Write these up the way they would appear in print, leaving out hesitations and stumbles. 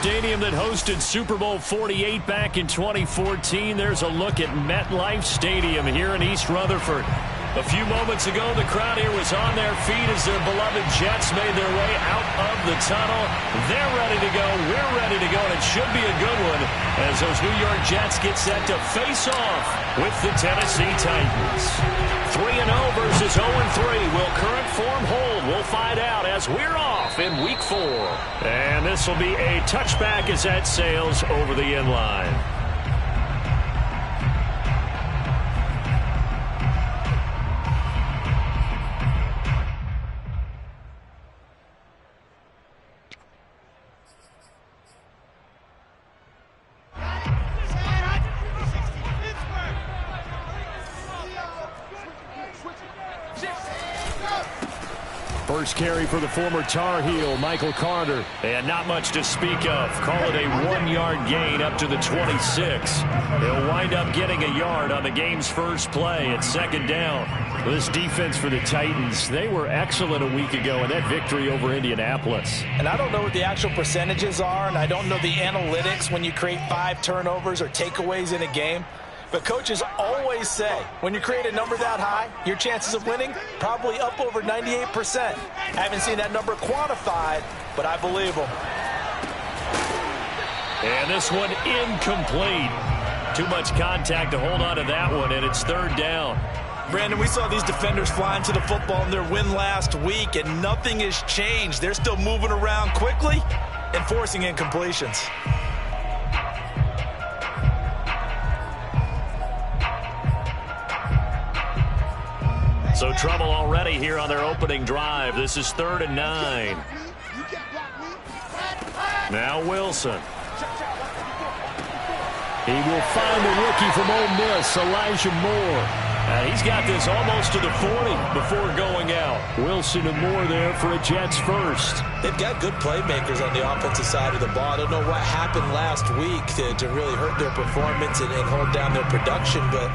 Stadium that hosted Super Bowl 48 back in 2014. There's a look at MetLife Stadium here in East Rutherford. A few moments ago, the crowd here was on their feet as their beloved Jets made their way out of the tunnel. They're ready to go. We're ready to go, and it should be a good one as those New York Jets get set to face off with the Tennessee Titans. 3-0 versus 0-3. Will current form hold? We'll find out as we're off in Week 4. And this will be a touchback as that sails over the end line. First carry for the former Tar Heel, Michael Carter. And not much to speak of. Call it a 1-yard gain up to the 26. He'll wind up getting a yard on the game's first play at second down. This defense for the Titans, they were excellent a week ago in that victory over Indianapolis. And I don't know what the actual percentages are, and I don't know the analytics when you create 5 turnovers or takeaways in a game. But coaches always say, when you create a number that high, your chances of winning probably up over 98%. I haven't seen that number quantified, but I believe them. And this one incomplete. Too much contact to hold on to that one, and it's third down. Brandon, we saw these defenders flying to the football in their win last week, and nothing has changed. They're still moving around quickly and forcing incompletions. So trouble already here on their opening drive. This is 3rd and 9. Now Wilson. He will find the rookie from Ole Miss, Elijah Moore. He's got this almost to the 40 before going out. Wilson and Moore there for a Jets first. They've got good playmakers on the offensive side of the ball. I don't know what happened last week to really hurt their performance and hold down their production, but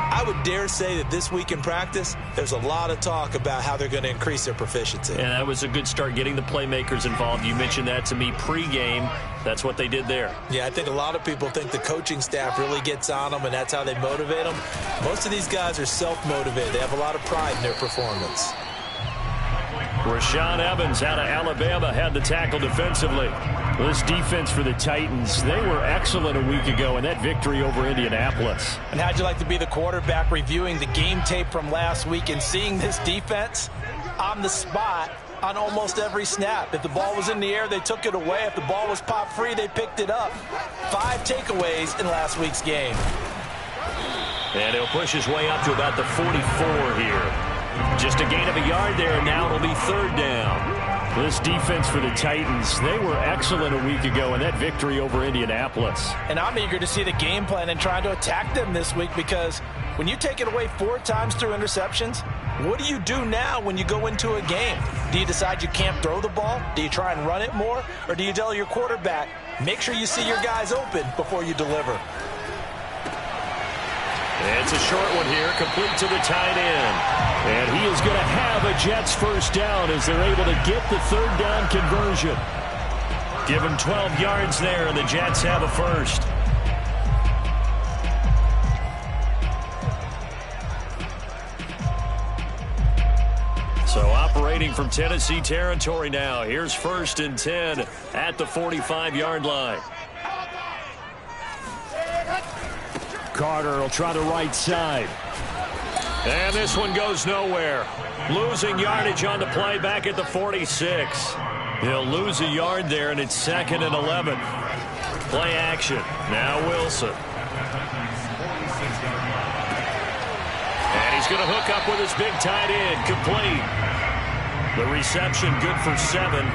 I would dare say that this week in practice, there's a lot of talk about how they're going to increase their proficiency. And that was a good start, getting the playmakers involved. You mentioned that to me pregame. That's what they did there. Yeah, I think a lot of people think the coaching staff really gets on them, and that's how they motivate them. Most of these guys are self-motivated. They have a lot of pride in their performance. Rashaan Evans out of Alabama had the tackle defensively. This defense for the Titans, they were excellent a week ago in that victory over Indianapolis. And how'd you like to be the quarterback reviewing the game tape from last week and seeing this defense on the spot on almost every snap? If the ball was in the air, they took it away. If the ball was pop free, they picked it up. 5 takeaways in last week's game. And he'll push his way up to about the 44 here. Just a gain of a yard there, and now it'll be 3rd down. This defense for the Titans, they were excellent a week ago in that victory over Indianapolis. And I'm eager to see the game plan and trying to attack them this week, because when you take it away 4 times through interceptions, what do you do now when you go into a game? Do you decide you can't throw the ball? Do you try and run it more? Or do you tell your quarterback, make sure you see your guys open before you deliver? It's a short one here, complete to the tight end. And he is going to have a Jets first down as they're able to get the 3rd down conversion. Give him 12 yards there, and the Jets have a first. So operating from Tennessee territory now. Here's 1st and 10 at the 45-yard line. Carter will try the right side. And this one goes nowhere. Losing yardage on the play back at the 46. He'll lose a yard there, and it's 2nd and 11. Play action. Now Wilson. And he's going to hook up with his big tight end. Complete. The reception good for 7.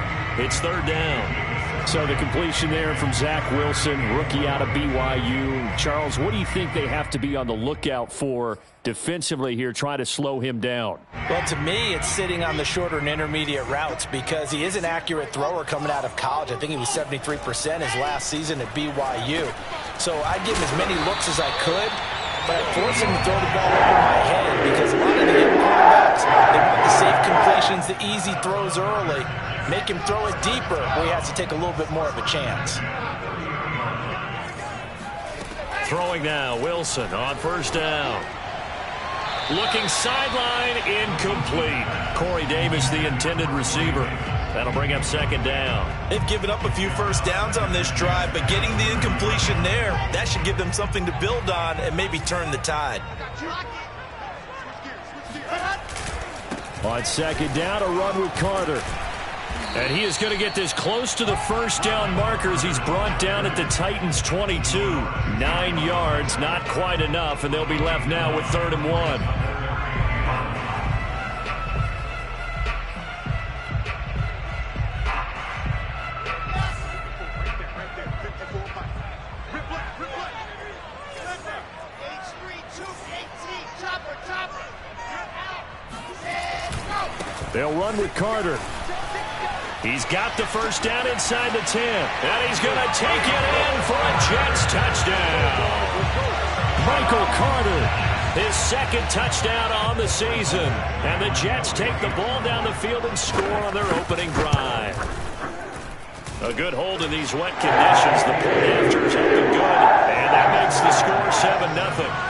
It's 3rd down. So the completion there from Zach Wilson, rookie out of BYU. Charles, what do you think they have to be on the lookout for defensively here, try to slow him down? Well, to me, it's sitting on the shorter and intermediate routes because he is an accurate thrower coming out of college. I think he was 73% his last season at BYU. So I'd give him as many looks as I could, but I'd force him to throw the ball over my head because a lot of the young quarterbacks, they want the safe completions, the easy throws early. Make him throw it deeper where he has to take a little bit more of a chance. Throwing now, Wilson on 1st down. Looking sideline, incomplete. Corey Davis, the intended receiver. That'll bring up 2nd down. They've given up a few first downs on this drive, but getting the incompletion there, that should give them something to build on and maybe turn the tide. On 2nd down, a run with Carter. And he is going to get this close to the 1st down markers. He's brought down at the Titans' 22. 9 yards, not quite enough, and they'll be left now with 3rd and 1. They'll run with Carter. He's got the 1st down inside the 10. And he's going to take it in for a Jets touchdown. Michael Carter. His 2nd touchdown on the season. And the Jets take the ball down the field and score on their opening drive. A good hold in these wet conditions. The point after is up and good. And that makes the score 7-0.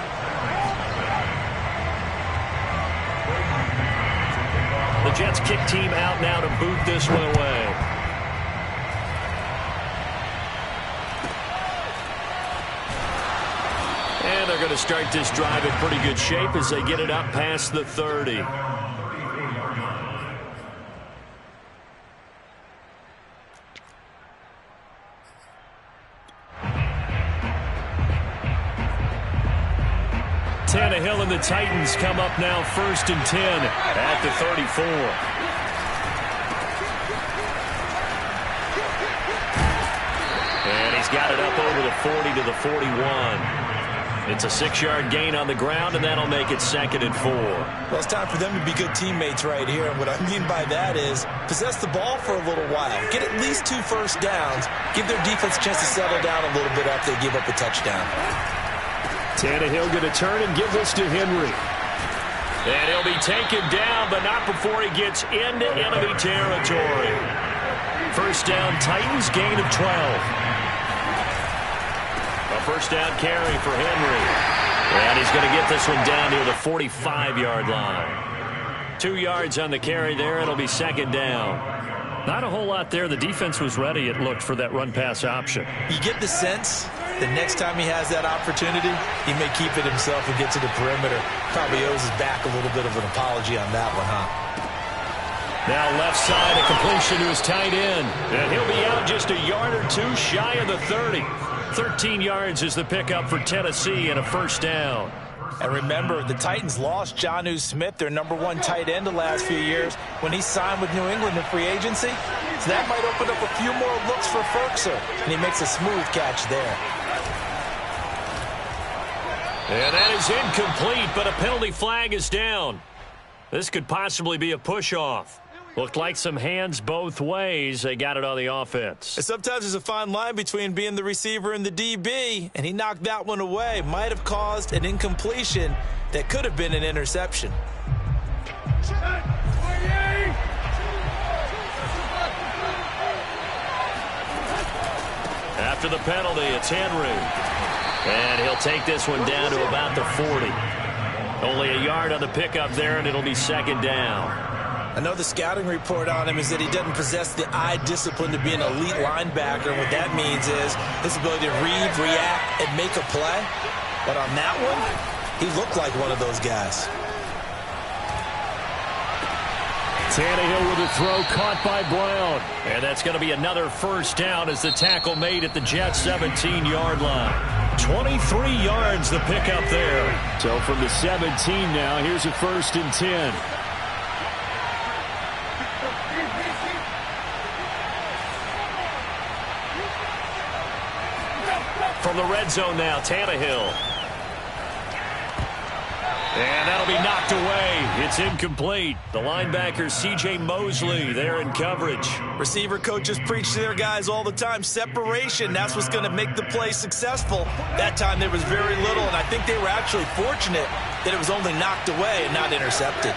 The Jets kick team out now to boot this one away. And they're going to start this drive in pretty good shape as they get it up past the 30. Tannehill and the Titans come up now 1st and 10 at the 34. And he's got it up over the 40 to the 41. It's a 6-yard gain on the ground, and that'll make it 2nd and 4. Well, it's time for them to be good teammates right here. And what I mean by that is possess the ball for a little while. Get at least 2 first downs. Give their defense a chance to settle down a little bit after they give up a touchdown. Tannehill going to turn and give this to Henry. And he'll be taken down, but not before he gets into enemy territory. 1st down, Titans, gain of 12. A 1st down carry for Henry. And he's going to get this one down near the 45-yard line. 2 yards on the carry there. It'll be 2nd down. Not a whole lot there. The defense was ready, it looked, for that run-pass option. You get the sense the next time he has that opportunity, he may keep it himself and get to the perimeter. Probably owes his back a little bit of an apology on that one, huh? Now left side, a completion to his tight end. And he'll be out just a yard or 2 shy of the 30. 13 yards is the pickup for Tennessee and a 1st down. And remember, the Titans lost Jonnu Smith, their #1 tight end the last few years, when he signed with New England in free agency. So that might open up a few more looks for Ferkser. And he makes a smooth catch there. And that is incomplete, but a penalty flag is down. This could possibly be a push-off. Looked like some hands both ways. They got it on the offense. And sometimes there's a fine line between being the receiver and the DB, and he knocked that one away. Might have caused an incompletion that could have been an interception. After the penalty, it's Henry. And he'll take this one down to about the 40. Only a yard on the pickup there, and it'll be 2nd down. I know the scouting report on him is that he doesn't possess the eye discipline to be an elite linebacker. What that means is his ability to read, react, and make a play. But on that one, he looked like one of those guys. Tannehill with a throw caught by Brown. And that's going to be another first down as the tackle made at the Jets' 17-yard line. 23 yards the pickup there. So from the 17 now, here's a 1st and 10. From the red zone now, Tannehill. And that'll be knocked away. It's incomplete. The linebacker, C.J. Mosley, there in coverage. Receiver coaches preach to their guys all the time. Separation, that's what's going to make the play successful. That time there was very little, and I think they were actually fortunate that it was only knocked away and not intercepted.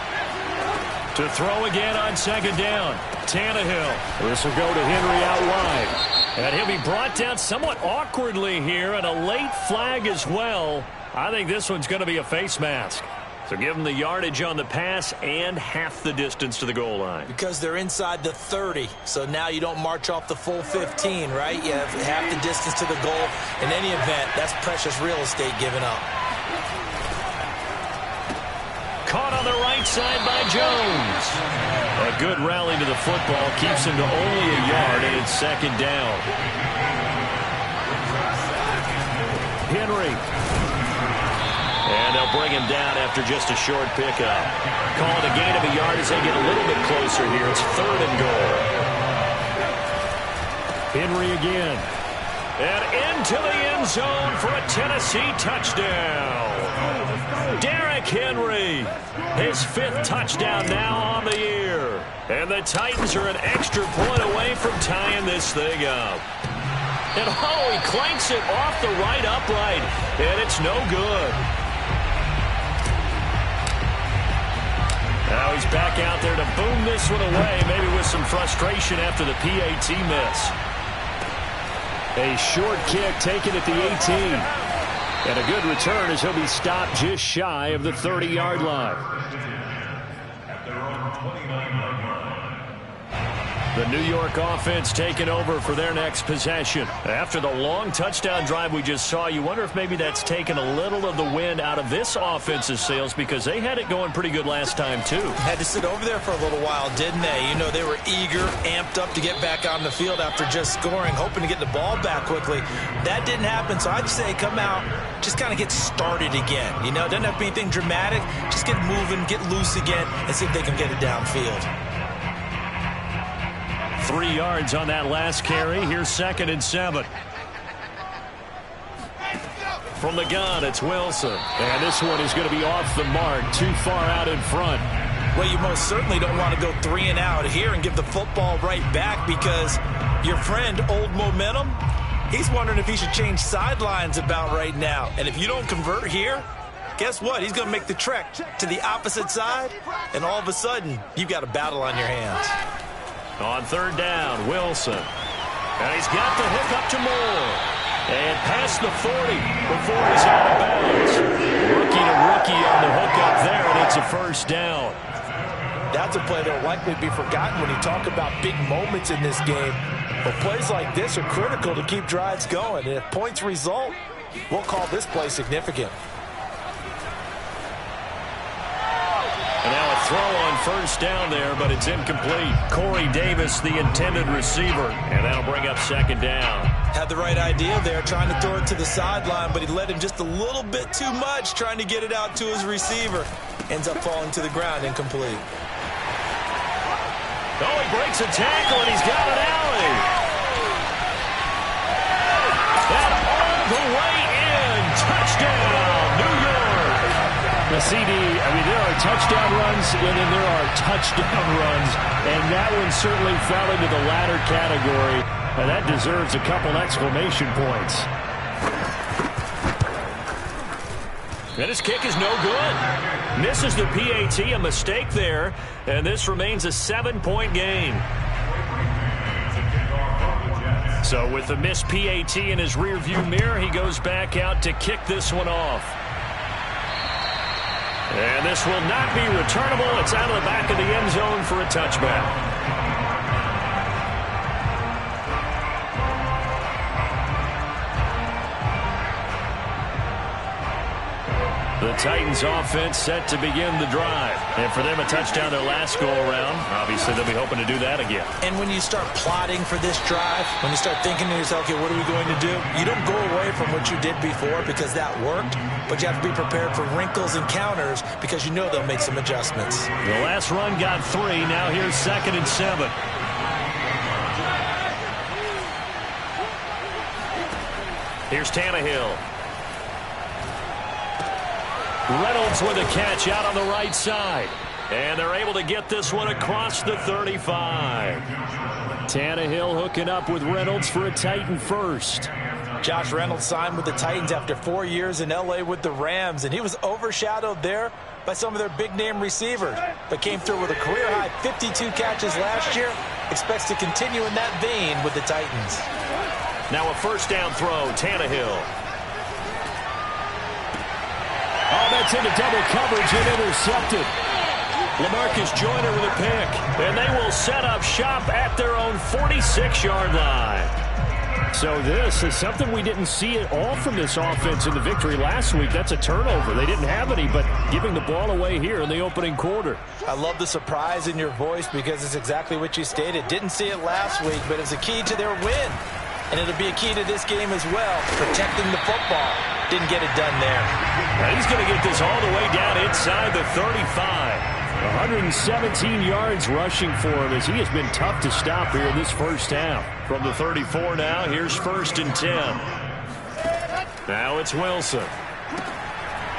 To throw again on 2nd down. Tannehill. This will go to Henry out wide. And he'll be brought down somewhat awkwardly here, and a late flag as well. I think this one's going to be a face mask. So give them the yardage on the pass and half the distance to the goal line. Because they're inside the 30, so now you don't march off the full 15, right? You have half the distance to the goal. In any event, that's precious real estate given up. Caught on the right side by Jones. A good rally to the football keeps him to only a yard, and it's 2nd down. Henry. And they'll bring him down after just a short pickup. Call it a gain of a yard as they get a little bit closer here. It's 3rd and goal. Henry again. And into the end zone for a Tennessee touchdown. Derrick Henry, his 5th touchdown now on the year. And the Titans are an extra point away from tying this thing up. And he clanks it off the right upright, and it's no good. Now he's back out there to boom this one away, maybe with some frustration after the PAT miss. A short kick taken at the 18. And a good return as he'll be stopped just shy of the 30-yard line. The New York offense taking over for their next possession. After the long touchdown drive we just saw, you wonder if maybe that's taken a little of the wind out of this offense's sails because they had it going pretty good last time, too. Had to sit over there for a little while, didn't they? You know, they were eager, amped up to get back on the field after just scoring, hoping to get the ball back quickly. That didn't happen, so I'd say come out, just kind of get started again. You know, doesn't have to be anything dramatic. Just get moving, get loose again, and see if they can get it downfield. 3 yards on that last carry. Here's 2nd and 7. From the gun, it's Wilson. And this one is going to be off the mark, too far out in front. Well, you most certainly don't want to go 3 and out here and give the football right back because your friend, Old Momentum, he's wondering if he should change sidelines about right now. And if you don't convert here, guess what? He's going to make the trek to the opposite side, and all of a sudden, you've got a battle on your hands. On 3rd down, Wilson. And he's got the hook up to Moore. And past the 40 before he's out of bounds. Rookie to rookie on the hook up there, and it's a 1st down. That's a play that will likely be forgotten when you talk about big moments in this game. But plays like this are critical to keep drives going. And if points result, we'll call this play significant. And now a throw on 1st down there, but it's incomplete. Corey Davis, the intended receiver, and that'll bring up 2nd down. Had the right idea there, trying to throw it to the sideline, but he led him just a little bit too much, trying to get it out to his receiver. Ends up falling to the ground, incomplete. Oh, he breaks a tackle, and he's got an alley. And all the way in, touchdown, New York. The CD, there are touchdown runs, and then there are touchdown runs, and that one certainly fell into the latter category, and that deserves a couple exclamation points. And his kick is no good. Misses the PAT, a mistake there, and this remains a 7-point game. So with the missed PAT in his rearview mirror, he goes back out to kick this one off. And this will not be returnable. It's out of the back of the end zone for a touchback. The Titans offense set to begin the drive. And for them, a touchdown their last go-around. Obviously, they'll be hoping to do that again. And when you start plotting for this drive, when you start thinking to yourself, okay, what are we going to do? You don't go away from what you did before because that worked, but you have to be prepared for wrinkles and counters because you know they'll make some adjustments. The last run got 3. Now here's 2nd and 7. Here's Tannehill. Reynolds with a catch out on the right side. And they're able to get this one across the 35. Tannehill hooking up with Reynolds for a Titan first. Josh Reynolds signed with the Titans after 4 years in L.A. with the Rams, and he was overshadowed there by some of their big-name receivers, but came through with a career-high 52 catches last year. Expects to continue in that vein with the Titans. Now a first down throw, Tannehill. Oh, that's into double coverage and intercepted. LaMarcus Joyner with a pick. And they will set up shop at their own 46-yard line. So this is something we didn't see at all from this offense in the victory last week. That's a turnover. They didn't have any, but giving the ball away here in the opening quarter. I love the surprise in your voice because it's exactly what you stated. Didn't see it last week, but it's a key to their win. And it'll be a key to this game as well, protecting the football. Didn't get it done there. Now he's going to get this all the way down inside the 35. 117 yards rushing for him as he has been tough to stop here in this first half. From the 34 now, here's 1st and 10. Now it's Wilson.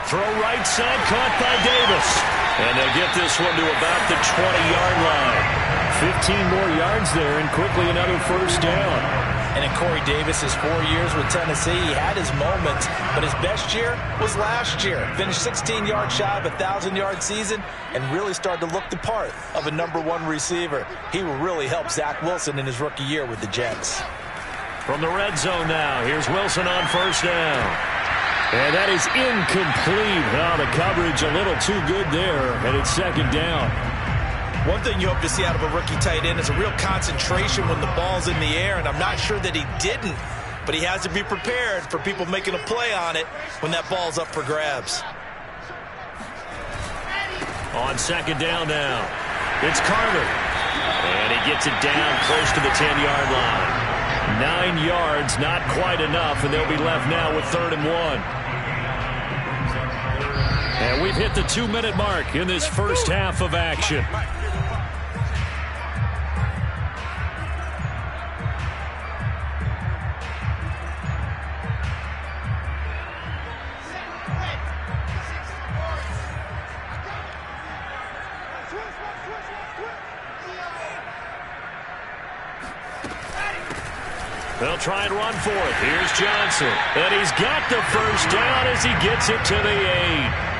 Throw right side, caught by Davis. And they'll get this one to about the 20-yard line. 15 more yards there and quickly another first down. And in Corey Davis's 4 years with Tennessee, he had his moments, but his best year was last year. Finished 16 yards shy of a 1,000-yard season and really started to look the part of a #1 receiver. He will really help Zach Wilson in his rookie year with the Jets. From the red zone now, here's Wilson on first down. And that is incomplete. Oh, the coverage a little too good there, and it's 2nd down. One thing you hope to see out of a rookie tight end is a real concentration when the ball's in the air, and I'm not sure that he didn't, but he has to be prepared for people making a play on it when that ball's up for grabs. On 2nd down now, it's Carter. And he gets it down close to the 10-yard line. 9 yards, not quite enough, and they'll be left now with 3rd and 1. And we've hit the 2-minute mark in this first half of action. They'll try and run for it. Here's Johnson. And he's got the first down as he gets it to the 8.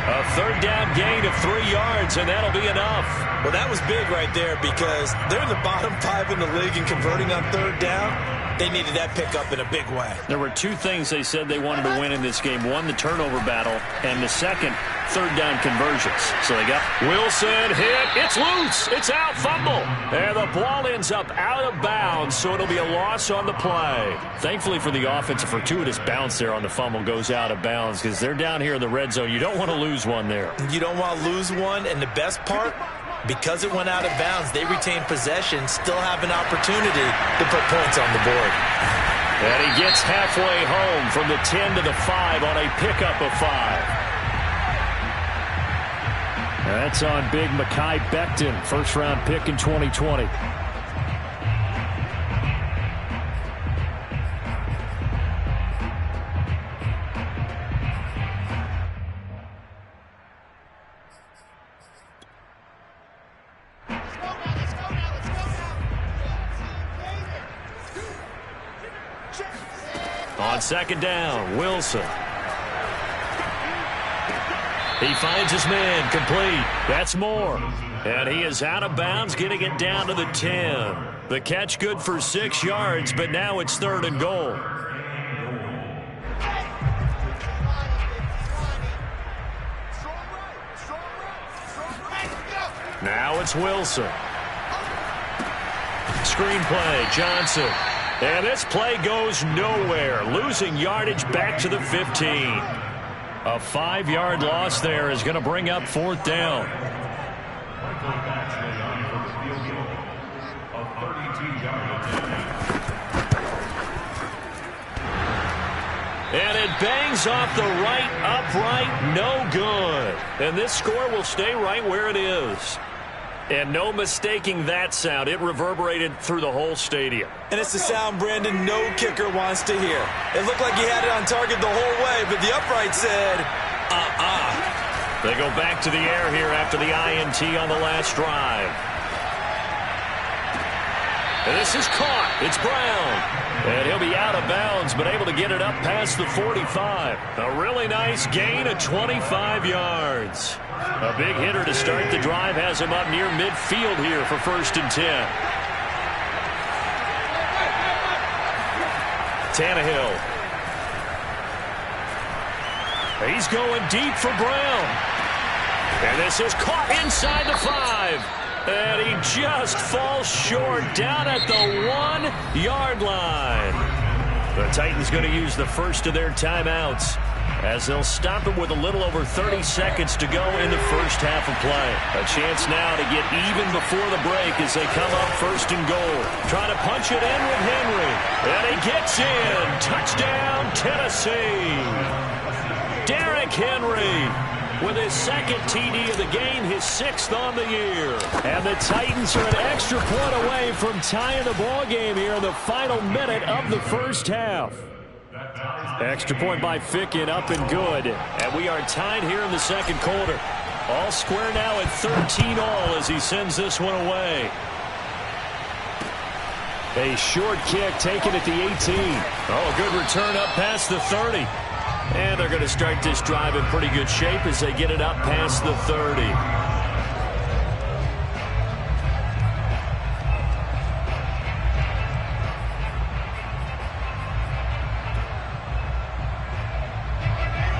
A 3rd down gain of 3 yards, and that'll be enough. Well, that was big right there because they're in the bottom 5 in the league and converting on 3rd down. They needed that pickup in a big way. There were 2 things they said they wanted to win in this game. One, the turnover battle, and the second, 3rd down conversions. So they got Wilson hit. It's loose. It's out. Fumble. And the ball ends up out of bounds, so it'll be a loss on the play. Thankfully for the offense, a fortuitous bounce there on the fumble goes out of bounds because they're down here in the red zone. You don't want to lose one there. You don't want to lose one, and the best part, because it went out of bounds, they retain possession, still have an opportunity to put points on the board. And he gets halfway home from the 10 to the 5 on a pickup of 5. That's on big Mekhi Becton, first-round pick in 2020. On 2nd down, Wilson. He finds his man, complete. That's Moore. And he is out of bounds, getting it down to the 10. The catch good for 6 yards, but now it's 3rd and goal. Now it's Wilson. Screenplay, Johnson. And this play goes nowhere. Losing yardage back to the 15. A 5-yard loss there is going to bring up 4th down. And it bangs off the right upright, no good. And this score will stay right where it is. And no mistaking that sound. It reverberated through the whole stadium. And it's the sound, Brandon, no kicker wants to hear. It looked like he had it on target the whole way, but the upright said, They go back to the air here after the INT on the last drive. And this is caught. It's Brown. And he'll be out of bounds, but able to get it up past the 45. A really nice gain of 25 yards. A big hitter to start the drive has him up near midfield here for 1st and 10. Tannehill. He's going deep for Brown. And this is caught inside the 5. And he just falls short down at the 1-yard line. The Titans going to use the first of their timeouts as they'll stop him with a little over 30 seconds to go in the first half of play. A chance now to get even before the break as they come up 1st and goal. Trying to punch it in with Henry. And he gets in. Touchdown, Tennessee. Derrick Henry with his 2nd TD of the game, his 6th on the year. And the Titans are an extra point away from tying the ball game here in the final minute of the first half. Extra point by Ficken, up and good. And we are tied here in the 2nd quarter. All square now at 13 all as he sends this one away. A short kick taken at the 18. Oh, a good return up past the 30. And they're going to start this drive in pretty good shape as they get it up past the 30.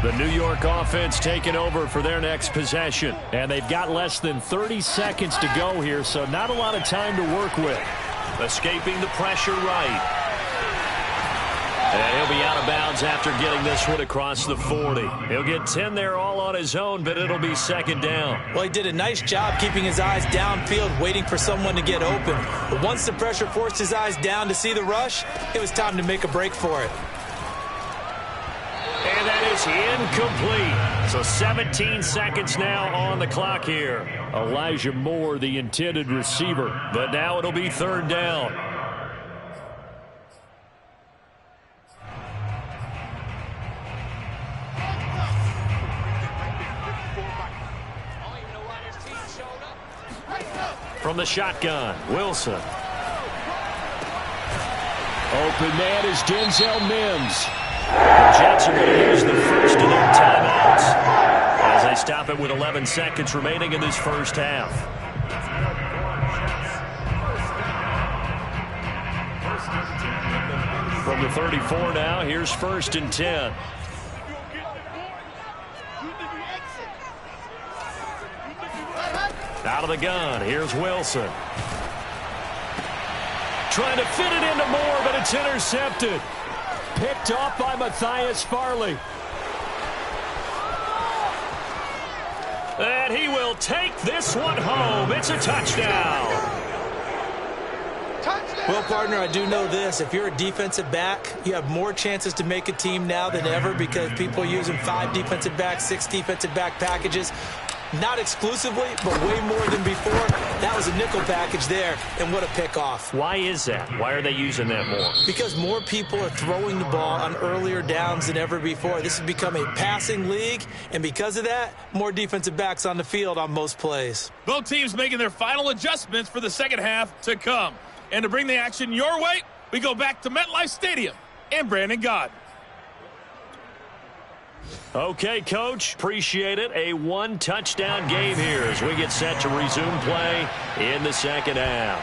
The New York offense taking over for their next possession. And they've got less than 30 seconds to go here, so not a lot of time to work with. Escaping the pressure right. And he'll be out of bounds after getting this one across the 40. He'll get 10 there all on his own, but it'll be 2nd down. Well, he did a nice job keeping his eyes downfield, waiting for someone to get open. But once the pressure forced his eyes down to see the rush, it was time to make a break for it. And that is incomplete. So 17 seconds now on the clock here. Elijah Moore, the intended receiver. But now it'll be 3rd down. From the shotgun, Wilson. Open man is Denzel Mims. The Jets are going to use the first of their timeouts as they stop it with 11 seconds remaining in this first half. From the 34 now, here's 1st and 10. Out of the gun, here's Wilson. Trying to fit it into Moore, but it's intercepted. Picked off by Matthias Farley. And he will take this one home. It's a touchdown. Well, partner, I do know this. If you're a defensive back, you have more chances to make a team now than ever because people are using 5 defensive backs, 6 defensive back packages. Not exclusively, but way more than before. That was a nickel package there, and what a pickoff. Why is that? Why are they using that more? Because more people are throwing the ball on earlier downs than ever before. This has become a passing league, and because of that, more defensive backs on the field on most plays. Both teams making their final adjustments for the second half to come. And to bring the action your way, we go back to MetLife Stadium and Brandon Gaudin. Okay, Coach, appreciate it. A 1-touchdown game here as we get set to resume play in the second half.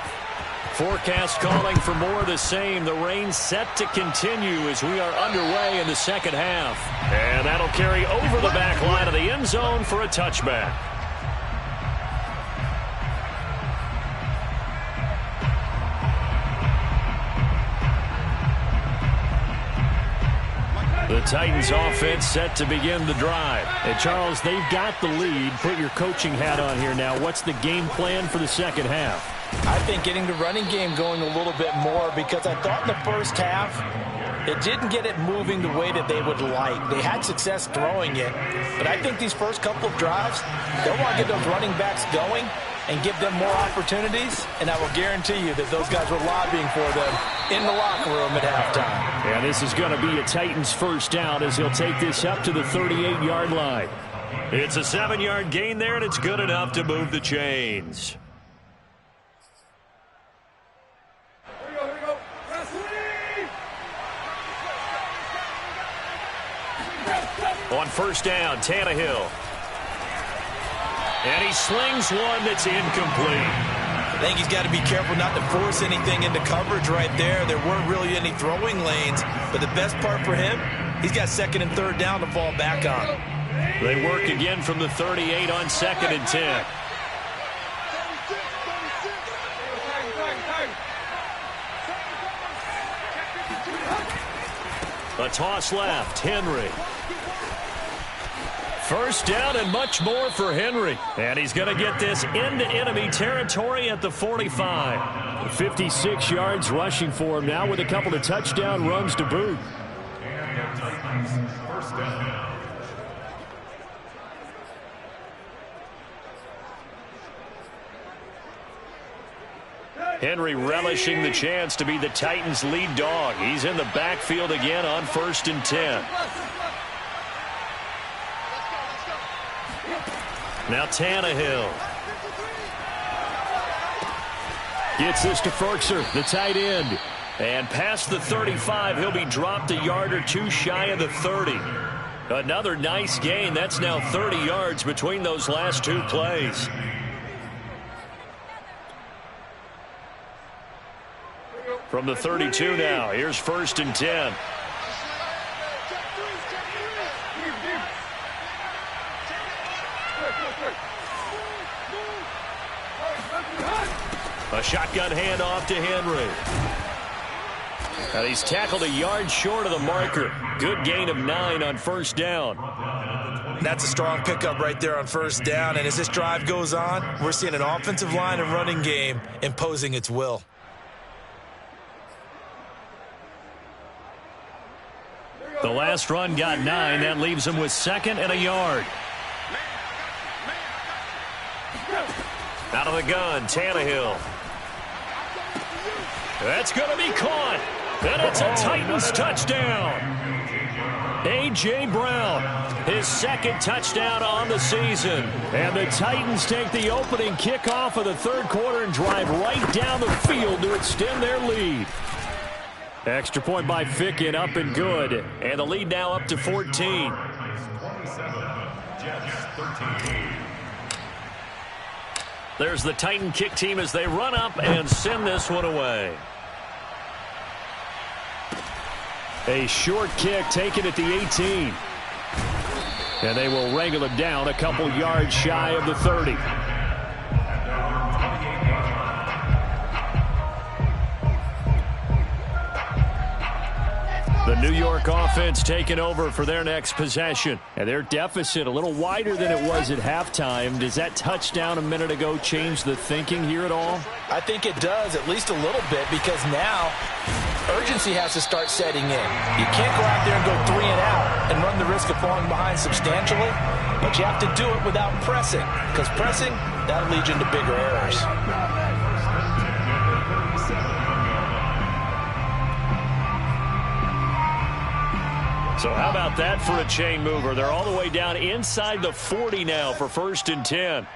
Forecast calling for more of the same. The rain set to continue as we are underway in the second half. And that'll carry over the back line of the end zone for a touchback. The Titans offense set to begin the drive. And Charles, they've got the lead. Put your coaching hat on here now. What's the game plan for the second half? I think getting the running game going a little bit more, because I thought in the first half it didn't get it moving the way that they would like. They had success throwing it, but I think these first couple of drives, they'll want to get those running backs going and give them more opportunities, and I will guarantee you that those guys were lobbying for them in the locker room at halftime. Yeah, this is going to be a Titans first down as he'll take this up to the 38-yard line. It's a 7-yard gain there, and it's good enough to move the chains. On first down, Tannehill. And he slings one that's incomplete. I think he's got to be careful not to force anything into coverage right there. There weren't really any throwing lanes, but the best part for him, he's got second and third down to fall back on. They work again from the 38 on 2nd and 10. A toss left, Henry. First down and much more for Henry. And he's going to get this into enemy territory at the 45. 56 yards rushing for him now with a couple of touchdown runs to boot. Henry relishing the chance to be the Titans' lead dog. He's in the backfield again on 1st and 10. Now Tannehill. Gets this to Ferkser, the tight end. And past the 35, he'll be dropped a yard or two shy of the 30. Another nice gain. That's now 30 yards between those last two plays. From the 32 now, here's 1st and 10. A shotgun handoff to Henry. And he's tackled a yard short of the marker. Good gain of 9 on first down. That's a strong pickup right there on first down. And as this drive goes on, we're seeing an offensive line and running game imposing its will. The last run got 9. That leaves him with 2nd and a yard. Out of the gun, Tannehill. That's going to be caught. And it's a Titans touchdown. A.J. Brown, his 2nd touchdown on the season. And the Titans take the opening kickoff of the 3rd quarter and drive right down the field to extend their lead. Extra point by Ficken, up and good. And the lead now up to 14. There's the Titan kick team as they run up and send this one away. A short kick taken at the 18. And they will wrangle him down a couple yards shy of the 30. The New York offense taking over for their next possession. And their deficit a little wider than it was at halftime. Does that touchdown a minute ago change the thinking here at all? I think it does, at least a little bit, because now urgency has to start setting in. You can't go out there and go 3 and out and run the risk of falling behind substantially, but you have to do it without pressing, because pressing, that'll lead you into bigger errors. So how about that for a chain mover? They're all the way down inside the 40 now for 1st and 10.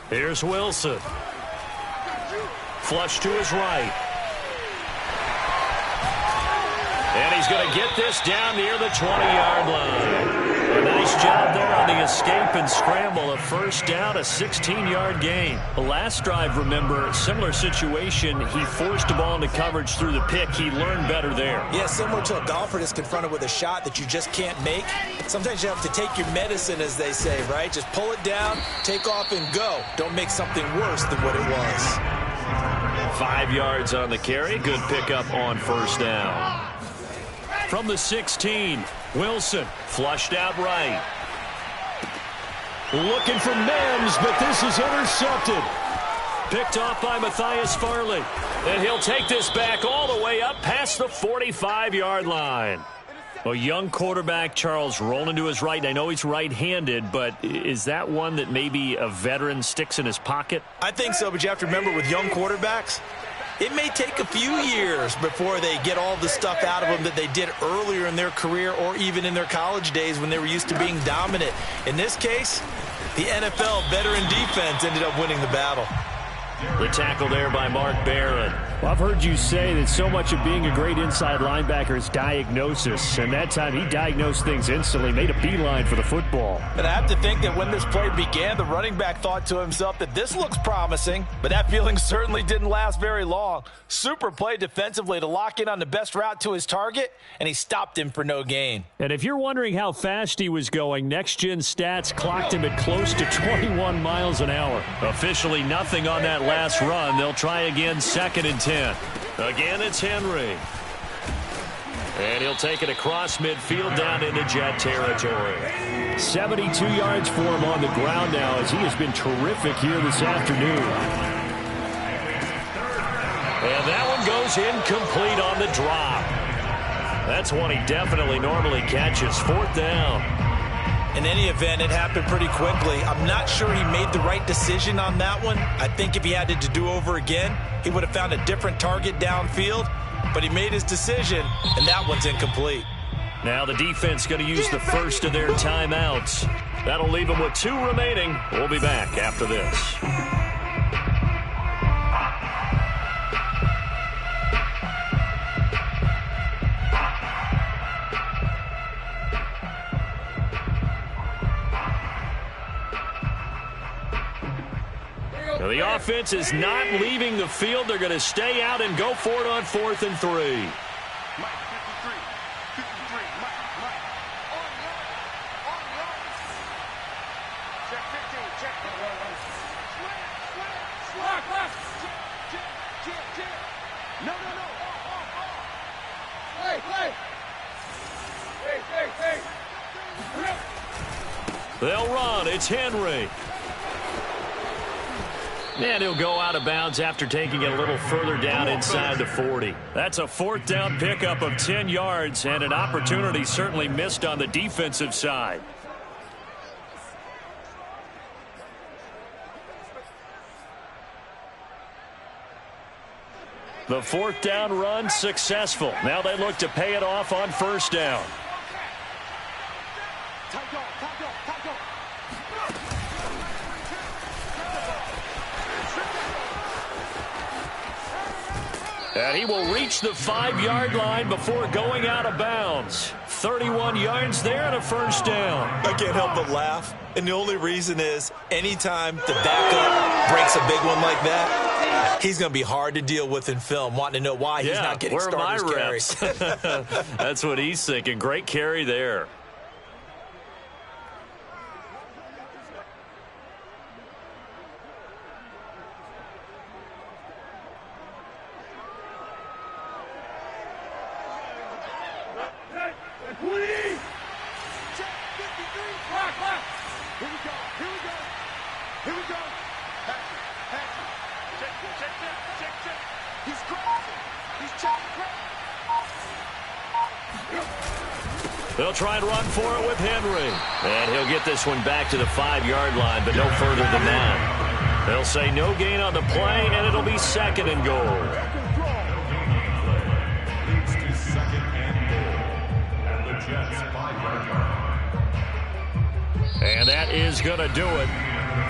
Here's Wilson. Flush to his right. And he's going to get this down near the 20-yard line. A nice job there on the escape and scramble. A first down, a 16-yard gain. The last drive, remember, similar situation. He forced the ball into coverage through the pick. He learned better there. Yeah, similar to a golfer that's confronted with a shot that you just can't make. Sometimes you have to take your medicine, as they say, right? Just pull it down, take off, and go. Don't make something worse than what it was. 5 yards on the carry. Good pickup on first down. from the 16. Wilson flushed out right. Looking for Mims, but this is intercepted. Picked off by Matthias Farley. And he'll take this back all the way up past the 45-yard line. A young quarterback, Charles, rolling to his right. I know he's right-handed, but is that one that maybe a veteran sticks in his pocket? I think so, but you have to remember with young quarterbacks, it may take a few years before they get all the stuff out of them that they did earlier in their career or even in their college days when they were used to being dominant. In this case, the NFL veteran defense ended up winning the battle. The tackle there by Mark Barron. Well, I've heard you say that so much of being a great inside linebacker is diagnosis. And that time he diagnosed things instantly, made a beeline for the football. And I have to think that when this play began, the running back thought to himself that this looks promising, but that feeling certainly didn't last very long. Super play defensively to lock in on the best route to his target, and he stopped him for no gain. And if you're wondering how fast he was going, Next Gen Stats clocked him at close to 21 miles an hour. Officially nothing on that last run. They'll try again, 2nd and 10. Again, it's Henry. And he'll take it across midfield down into Jet territory. 72 yards for him on the ground now as he has been terrific here this afternoon. And that one goes incomplete on the drop. That's one he definitely normally catches. 4th down. In any event, it happened pretty quickly. I'm not sure he made the right decision on that one. I think if he had it to do over again, he would have found a different target downfield. But he made his decision, and that one's incomplete. Now the defense going to use the first of their timeouts. That'll leave them with 2 remaining. We'll be back after this. Now the offense is not leaving the field. They're going to stay out and go for it on 4th and 3. They'll run. It's Henry. And he'll go out of bounds after taking it a little further down inside the 40. That's a 4th down pickup of 10 yards and an opportunity certainly missed on the defensive side. The 4th down run successful. Now they look to pay it off on 1st down. And he will reach the 5-yard line before going out of bounds. 31 yards there and a 1st down. I can't help but laugh. And the only reason is anytime the backup breaks a big one like that, he's going to be hard to deal with in film, wanting to know why he's not getting starters carries. That's what he's thinking. Great carry there. They'll try and run for it with Henry. And he'll get this one back to the 5-yard line, but no further than that. They'll say no gain on the play, and it'll be 2nd and goal. And that is going to do it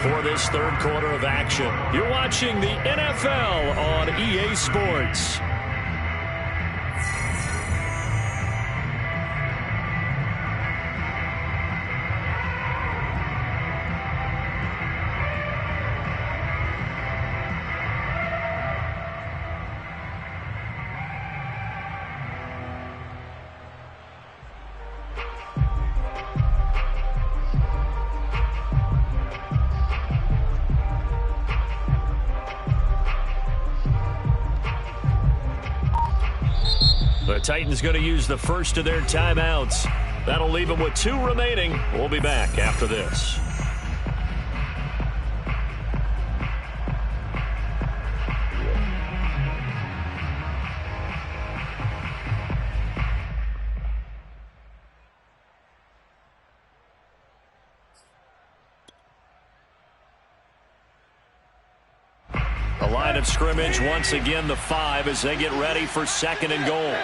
for this 3rd quarter of action. You're watching the NFL on EA Sports. The Titans going to use the first of their timeouts. That'll leave them with 2 remaining. We'll be back after this. The line of scrimmage, once again, the 5 as they get ready for 2nd and goal.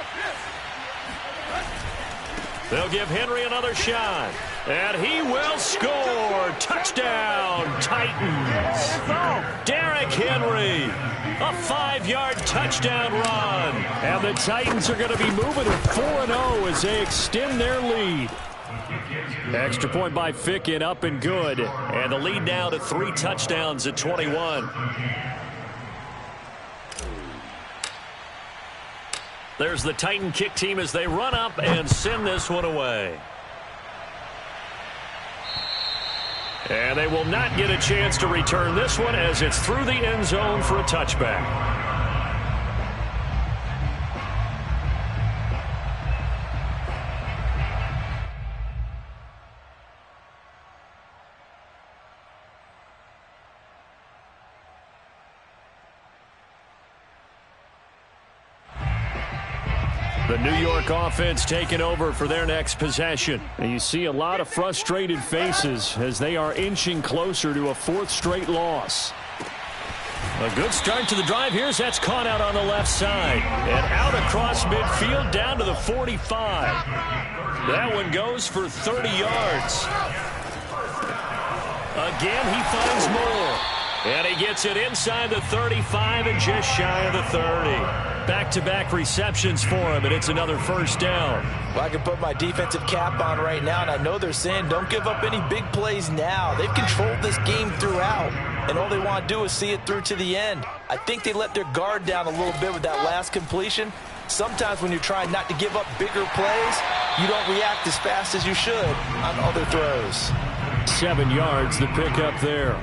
They'll give Henry another shot. And he will score. Touchdown, Titans. Derrick Henry. A 5-yard touchdown run. And the Titans are going to be moving to 4-0 as they extend their lead. Extra point by Ficken, up and good. And the lead now to 3 touchdowns at 21. There's the Titan kick team as they run up and send this one away. And they will not get a chance to return this one as it's through the end zone for a touchback. The New York offense taking over for their next possession. And you see a lot of frustrated faces as they are inching closer to a 4th straight loss. A good start to the drive here as that's caught out on the left side. And out across midfield down to the 45. That one goes for 30 yards. Again, he finds more. And he gets it inside the 35 and just shy of the 30. Back-to-back receptions for him, and it's another first down. Well, I can put my defensive cap on right now, and I know they're saying don't give up any big plays now. They've controlled this game throughout, and all they want to do is see it through to the end. I think they let their guard down a little bit with that last completion. Sometimes when you're trying not to give up bigger plays, you don't react as fast as you should on other throws. 7 yards, the pickup there.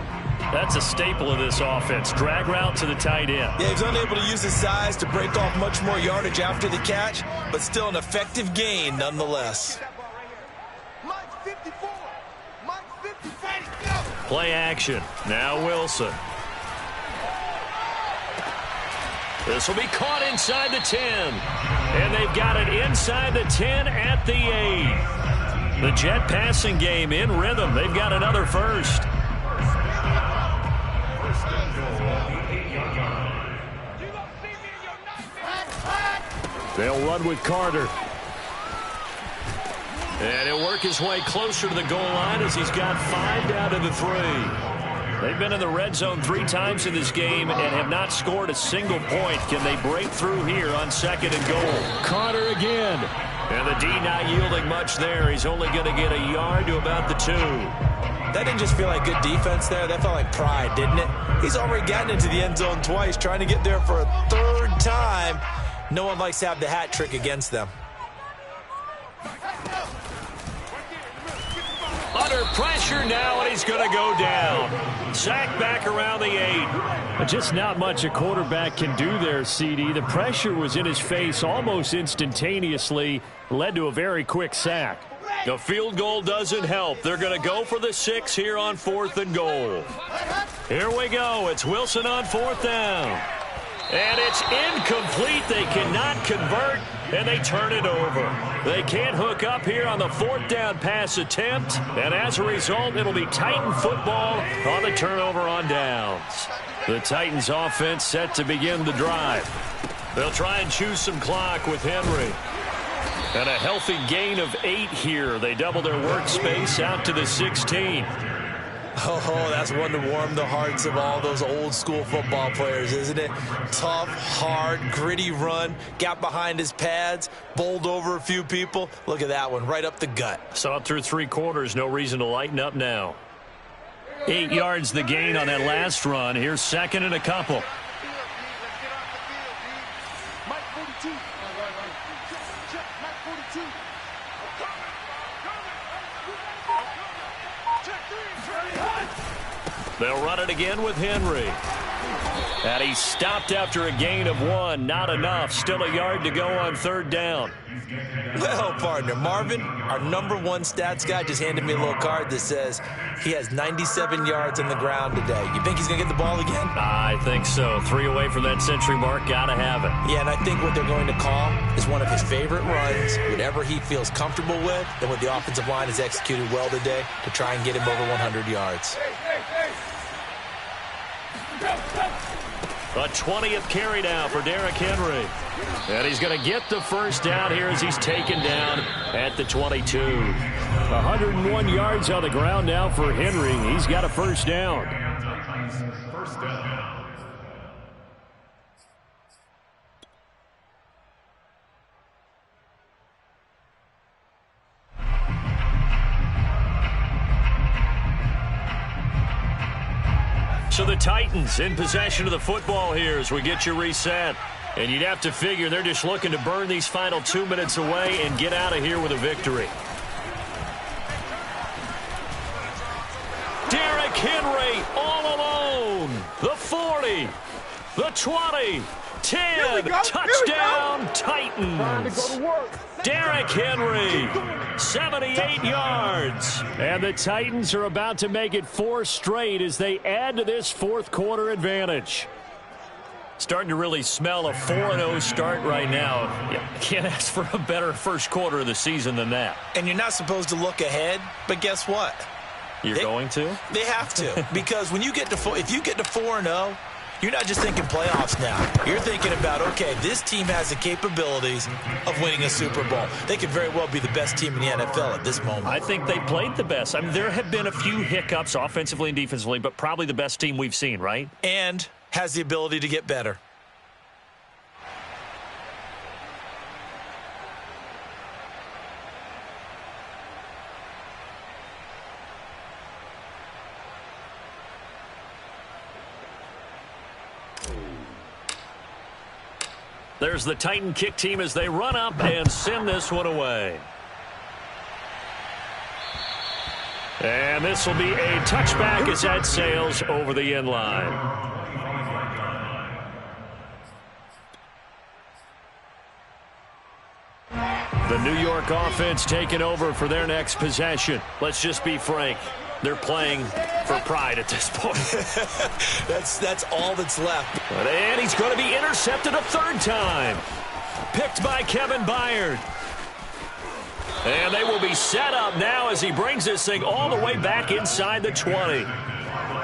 That's a staple of this offense. Drag route to the tight end. Yeah, he's unable to use his size to break off much more yardage after the catch, but still an effective gain nonetheless. Play action. Now Wilson. This will be caught inside the 10. And they've got it inside the 10 at the 8. The Jet passing game in rhythm. They've got another first. They'll run with Carter. And he'll work his way closer to the goal line as he's got 5 down to the 3. They've been in the red zone 3 times in this game and have not scored a single point. Can they break through here on 2nd and goal? Carter again. And the D not yielding much there. He's only going to get a yard to about the 2. That didn't just feel like good defense there. That felt like pride, didn't it? He's already gotten into the end zone twice, trying to get there for a 3rd time. No one likes to have the hat trick against them. Under pressure now, and he's going to go down. Sacked back around the 8. Just not much a quarterback can do there, CD. The pressure was in his face almost instantaneously, led to a very quick sack. The field goal doesn't help. They're going to go for the 6 here on 4th and goal. Here we go. It's Wilson on 4th down. And it's incomplete. They cannot convert, and they turn it over. They can't hook up here on the 4th down pass attempt, and as a result, it'll be Titan football on the turnover on downs. The Titans offense set to begin the drive. They'll try and choose some clock with Henry. And a healthy gain of 8 here. They double their workspace out to the 16. Oh, that's one to warm the hearts of all those old school football players, isn't it? Tough, hard, gritty run, got behind his pads, bowled over a few people. Look at that one, right up the gut. Saw it through 3 quarters, no reason to lighten up now. 8 yards the gain on that last run. Here's 2nd and a couple. They'll run it again with Henry. And he stopped after a gain of 1. Not enough. Still a yard to go on third down. Well, partner, Marvin, our #1 stats guy, just handed me a little card that says he has 97 yards on the ground today. You think he's going to get the ball again? I think so. 3 away from that century mark. Got to have it. Yeah, and I think what they're going to call is one of his favorite runs, whatever he feels comfortable with, and what the offensive line has executed well today to try and get him over 100 yards. A 20th carry now for Derrick Henry. And he's going to get the first down here as he's taken down at the 22. 101 yards on the ground now for Henry. He's got a first down. First down. So the Titans in possession of the football here as we get you reset. And you'd have to figure they're just looking to burn these final 2 minutes away and get out of here with a victory. Derrick Henry all alone. The 40, the 20, 10, touchdown Titans. Derrick Henry, 78 yards. And the Titans are about to make it 4 straight as they add to this fourth quarter advantage. Starting to really smell a 4-0 start right now. You can't ask for a better first quarter of the season than that. And you're not supposed to look ahead, but guess what? You're going to? They have to. Because when you get to if you get to 4-0, you're not just thinking playoffs now. You're thinking about, okay, this team has the capabilities of winning a Super Bowl. They could very well be the best team in the NFL at this moment. I think they played the best. I mean, there have been a few hiccups offensively and defensively, but probably the best team we've seen, right? And has the ability to get better. There's the Titan kick team as they run up and send this one away. And this will be a touchback as that sails over the end line. The New York offense taking over for their next possession. Let's just be frank. They're playing for pride at this point. That's all that's left. And he's going to be intercepted a third time. Picked by Kevin Byard. And they will be set up now as he brings this thing all the way back inside the 20.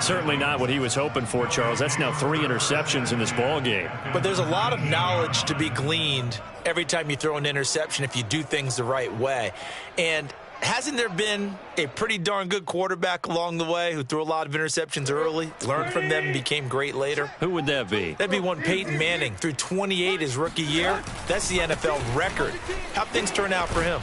Certainly not what he was hoping for, Charles. That's now 3 interceptions in this ball game. But there's a lot of knowledge to be gleaned every time you throw an interception if you do things the right way. And hasn't there been a pretty darn good quarterback along the way who threw a lot of interceptions early, learned from them, and became great later? Who would that be? That'd be one Peyton Manning. Threw 28 his rookie year. That's the NFL record. How'd things turn out for him?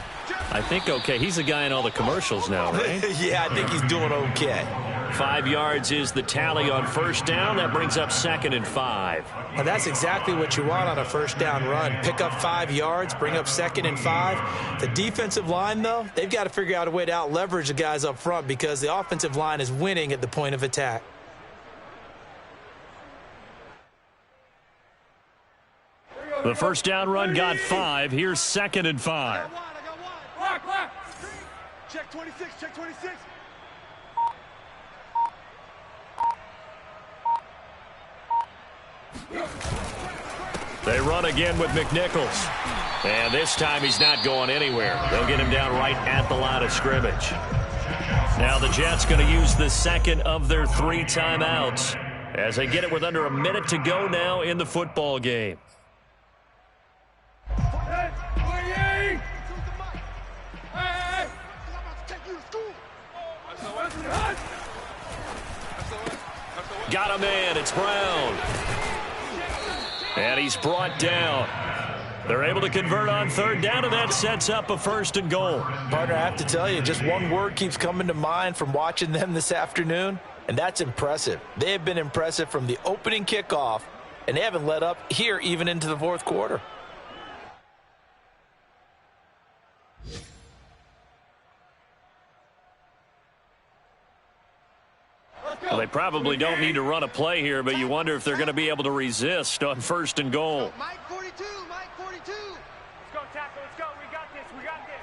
I think okay. He's the guy in all the commercials now, right? Yeah, I think he's doing okay. 5 yards is the tally on first down. That brings up 2nd and 5. And that's exactly what you want on a first down run. Pick up 5 yards, bring up 2nd and 5. The defensive line, though, they've got to figure out a way to out-leverage the guys up front because the offensive line is winning at the point of attack. The first down run got 5. Here's 2nd and 5. Black. Check 26, check 26. They run again with McNichols. And this time he's not going anywhere. They'll get him down right at the line of scrimmage. Now the Jets going to use the second of their 3 timeouts as they get it with under a minute to go now in the football game. Got him in. It's Brown. And he's brought down. They're able to convert on third down, and that sets up a 1st and goal. Partner, I have to tell you, just one word keeps coming to mind from watching them this afternoon, and that's impressive. They have been impressive from the opening kickoff, and they haven't let up here even into the fourth quarter. Let's go! Well, they probably don't need to run a play here, but you wonder if they're going to be able to resist on 1st and goal. Mike 42, Mike 42. Let's go, tackle, let's go. We got this, we got this.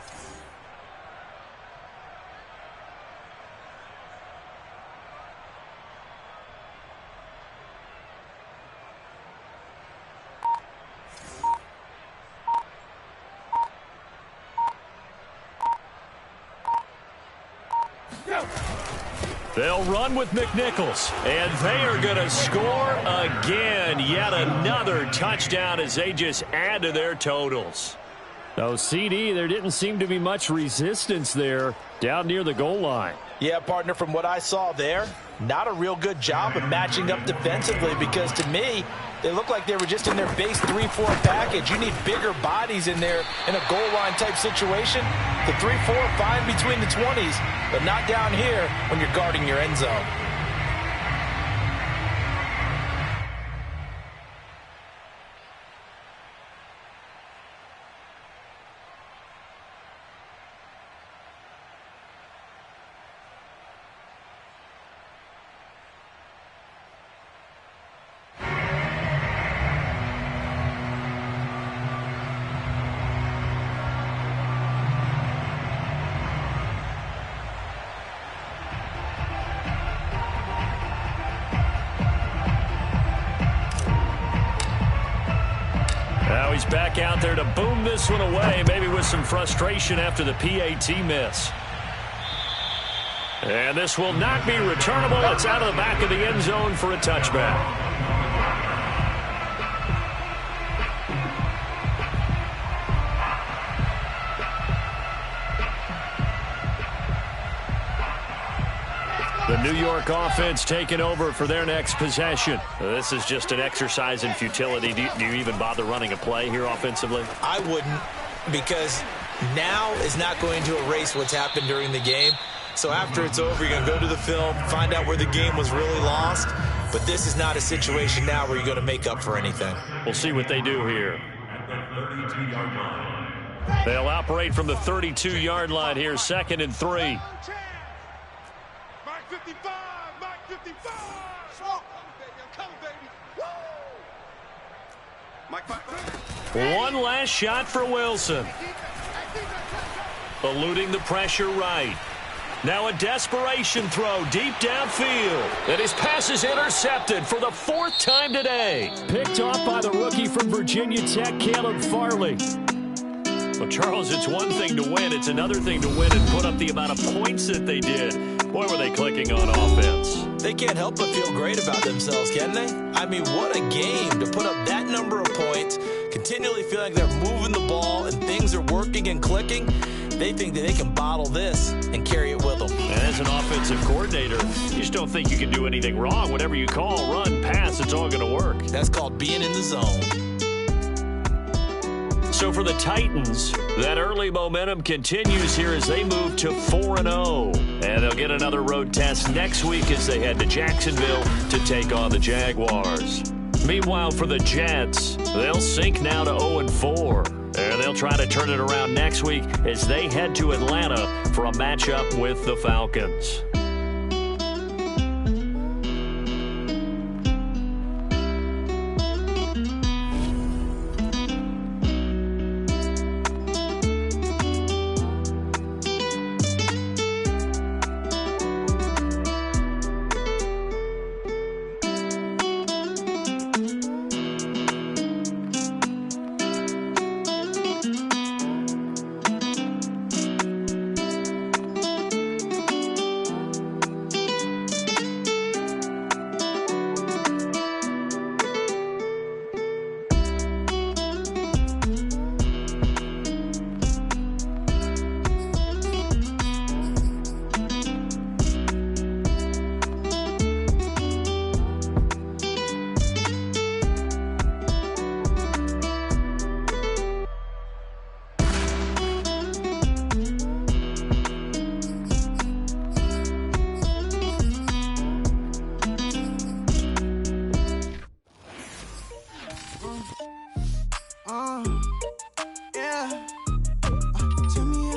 They'll run with McNichols, and they are going to score again. Yet another touchdown as they just add to their totals. Oh, CD, there didn't seem to be much resistance there down near the goal line. Yeah, partner, from what I saw there, not a real good job of matching up defensively because to me, they look like they were just in their base 3-4 package. You need bigger bodies in there in a goal line type situation. The 3-4, fine between the 20s, but not down here when you're guarding your end zone. Now he's back out there to boom this one away, maybe with some frustration after the PAT miss. And this will not be returnable. It's out of the back of the end zone for a touchback. The New York offense taking over for their next possession. This is just an exercise in futility. Do you even bother running a play here offensively? I wouldn't, because now is not going to erase what's happened during the game. So after it's over, you're going to go to the film, find out where the game was really lost. But this is not a situation now where you're going to make up for anything. We'll see what they do here. They'll operate from the 32-yard line here, 2nd and 3. 55, Mike 55. Oh, I'm coming, baby. Woo! Mike 5. One last shot for Wilson. Eluding the pressure right. Now a desperation throw deep downfield. And his pass is intercepted for the 4th time today. Picked off by the rookie from Virginia Tech, Caleb Farley. Well, Charles, it's one thing to win. It's another thing to win and put up the amount of points that they did. Boy, were they clicking on offense. They can't help but feel great about themselves, can they? I mean, what a game to put up that number of points, continually feel like they're moving the ball and things are working and clicking. They think that they can bottle this and carry it with them. And as an offensive coordinator, you just don't think you can do anything wrong. Whatever you call, run, pass, it's all going to work. That's called being in the zone. So for the Titans, that early momentum continues here as they move to 4-0. And they'll get another road test next week as they head to Jacksonville to take on the Jaguars. Meanwhile, for the Jets, they'll sink now to 0-4. And they'll try to turn it around next week as they head to Atlanta for a matchup with the Falcons.